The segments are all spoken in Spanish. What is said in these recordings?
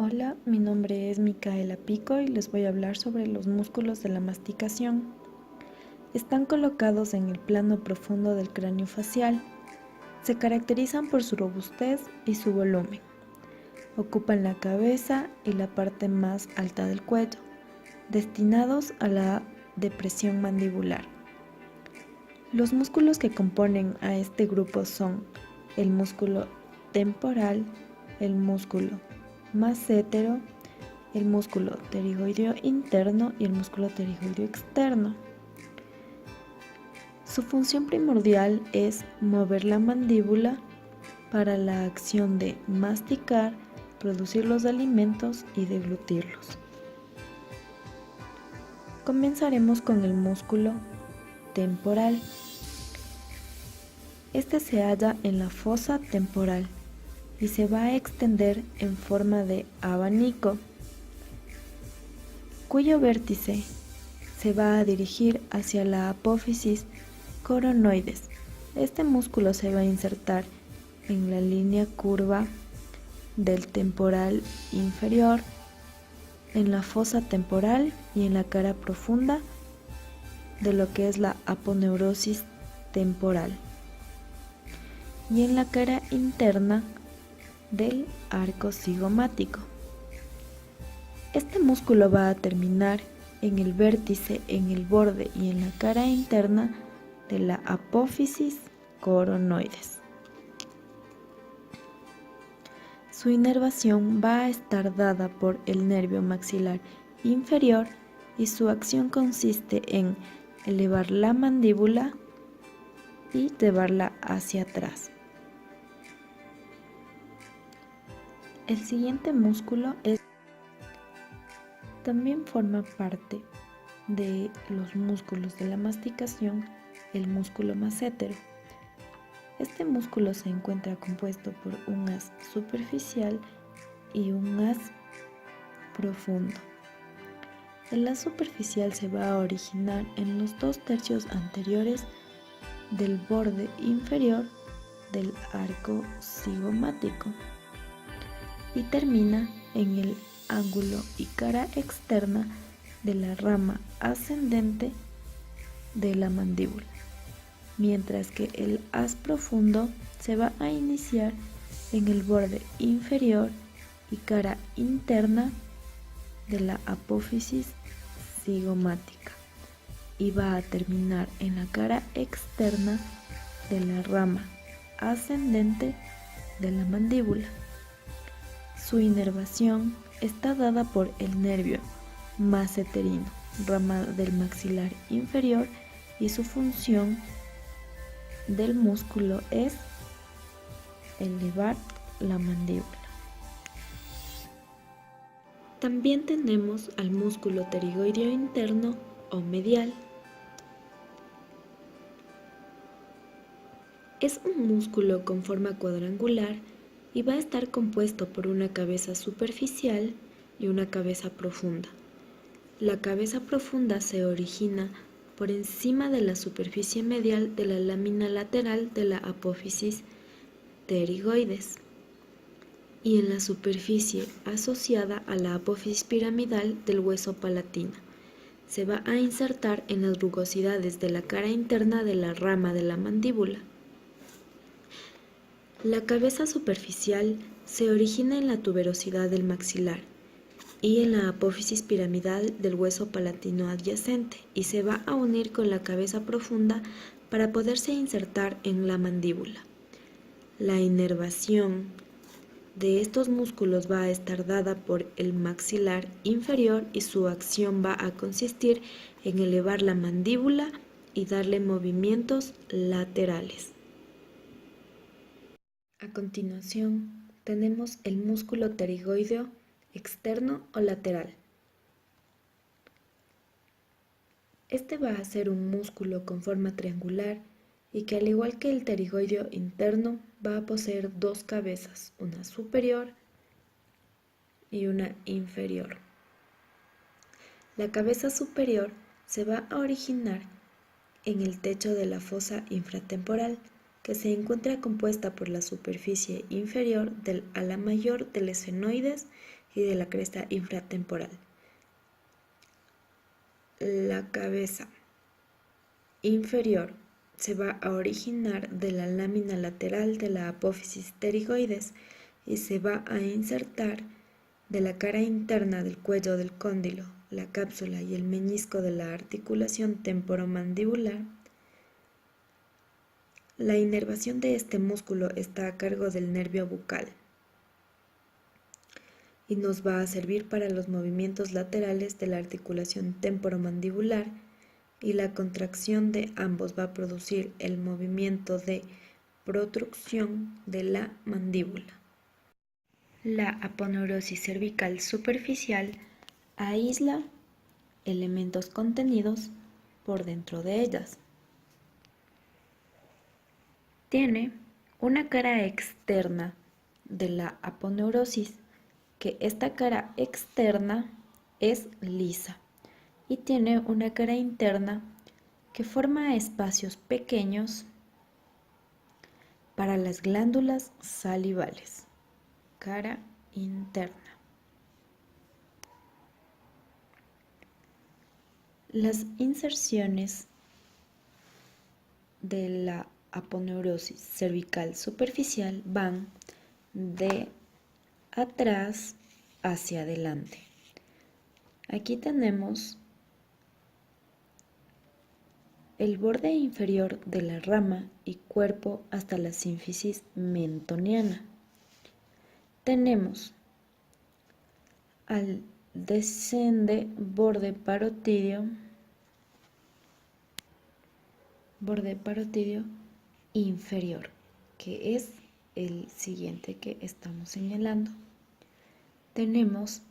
Hola, mi nombre es Micaela Pico y les voy a hablar sobre los músculos de la masticación. Están colocados en el plano profundo del cráneo facial. Se caracterizan por su robustez y su volumen. Ocupan la cabeza y la parte más alta del cuello, destinados a la depresión mandibular. Los músculos que componen a este grupo son el músculo temporal, el músculo massétero, el músculo pterigoideo interno y el músculo pterigoideo externo. Su función primordial es mover la mandíbula para la acción de masticar, producir los alimentos y deglutirlos. Comenzaremos con el músculo temporal. Este se halla en la fosa temporal y se va a extender en forma de abanico, cuyo vértice se va a dirigir hacia la apófisis coronoides. Este músculo se va a insertar en la línea curva del temporal inferior, en la fosa temporal y en la cara profunda de lo que es la aponeurosis temporal, y en la cara interna del arco cigomático. Este músculo va a terminar en el vértice, en el borde y en la cara interna de la apófisis coronoides. Su inervación va a estar dada por el nervio maxilar inferior y su acción consiste en elevar la mandíbula y llevarla hacia atrás. El siguiente músculo también forma parte de los músculos de la masticación, el músculo massétero. Este músculo se encuentra compuesto por un haz superficial y un haz profundo. El haz superficial se va a originar en los 2/3 anteriores del borde inferior del arco cigomático y termina en el ángulo y cara externa de la rama ascendente de la mandíbula, mientras que el haz profundo se va a iniciar en el borde inferior y cara interna de la apófisis cigomática y va a terminar en la cara externa de la rama ascendente de la mandíbula. Su inervación está dada por el nervio masseterino, rama del maxilar inferior, y su función del músculo es elevar la mandíbula. También tenemos al músculo pterigoideo interno o medial. Es un músculo con forma cuadrangular y va a estar compuesto por una cabeza superficial y una cabeza profunda. La cabeza profunda se origina por encima de la superficie medial de la lámina lateral de la apófisis pterigoides y en la superficie asociada a la apófisis piramidal del hueso palatino. Se va a insertar en las rugosidades de la cara interna de la rama de la mandíbula. La cabeza superficial se origina en la tuberosidad del maxilar y en la apófisis piramidal del hueso palatino adyacente y se va a unir con la cabeza profunda para poderse insertar en la mandíbula. La inervación de estos músculos va a estar dada por el maxilar inferior y su acción va a consistir en elevar la mandíbula y darle movimientos laterales. A continuación, tenemos el músculo pterigoideo externo o lateral. Este va a ser un músculo con forma triangular y que, al igual que el pterigoideo interno, va a poseer dos cabezas, una superior y una inferior. La cabeza superior se va a originar en el techo de la fosa infratemporal, que se encuentra compuesta por la superficie inferior del ala mayor del esfenoides y de la cresta infratemporal. La cabeza inferior se va a originar de la lámina lateral de la apófisis pterigoides y se va a insertar de la cara interna del cuello del cóndilo, la cápsula y el meñisco de la articulación temporomandibular. La inervación de este músculo está a cargo del nervio bucal y nos va a servir para los movimientos laterales de la articulación temporomandibular, y la contracción de ambos va a producir el movimiento de protrusión de la mandíbula. La aponeurosis cervical superficial aísla elementos contenidos por dentro de ellas. Tiene una cara externa de la aponeurosis, que esta cara externa es lisa, y tiene una cara interna que forma espacios pequeños para las glándulas salivales. Cara interna. Las inserciones de la aponeurosis cervical superficial van de atrás hacia adelante. Aquí tenemos el borde inferior de la rama y cuerpo hasta la sínfisis mentoniana. Tenemos al descende borde parotidio inferior, que es el siguiente que estamos señalando. Tenemos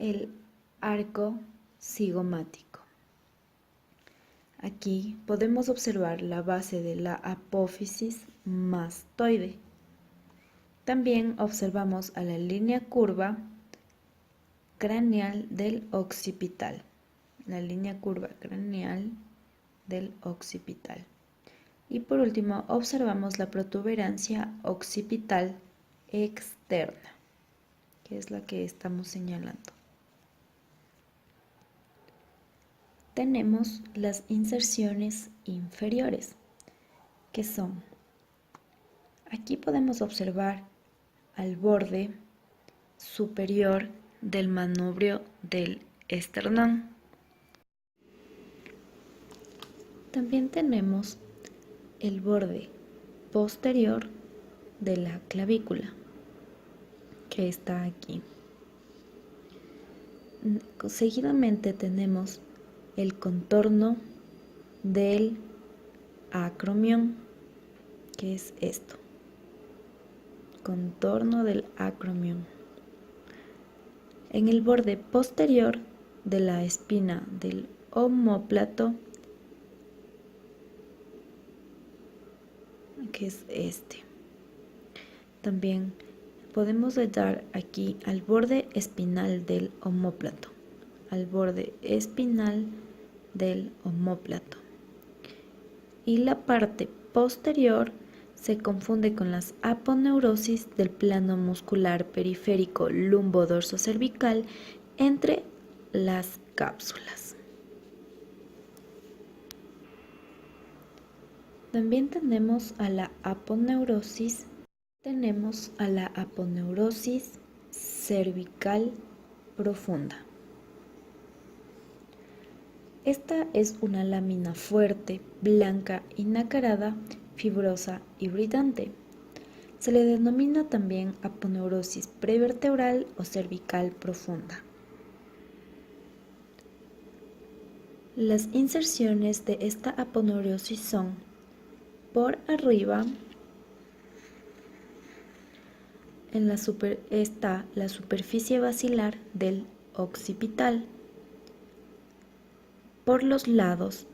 el arco cigomático. Aquí podemos observar la base de la apófisis mastoide. También observamos a la línea curva craneal del occipital. Y por último observamos la protuberancia occipital externa, que es la que estamos señalando. Tenemos las inserciones inferiores, que son, aquí podemos observar al borde superior del manubrio del esternón. También tenemos el borde posterior de la clavícula, que está aquí. Seguidamente tenemos el contorno del acromión, que es esto. Contorno del acromión. En el borde posterior de la espina del omóplato, que es este. También podemos dar aquí al borde espinal del omóplato, y la parte posterior se confunde con las aponeurosis del plano muscular periférico lumbo-dorso-cervical entre las cápsulas. También tenemos a la aponeurosis cervical profunda. Esta es una lámina fuerte, blanca y nacarada, fibrosa y brillante. Se le denomina también aponeurosis prevertebral o cervical profunda. Las inserciones de esta aponeurosis son: por arriba está la superficie basilar del occipital. Por los lados,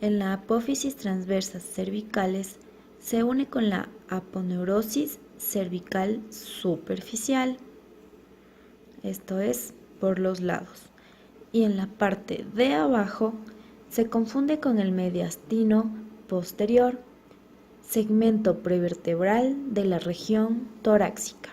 en la apófisis transversas cervicales, se une con la aponeurosis cervical superficial. Esto es por los lados. Y en la parte de abajo se confunde con el mediastino posterior, segmento prevertebral de la región torácica.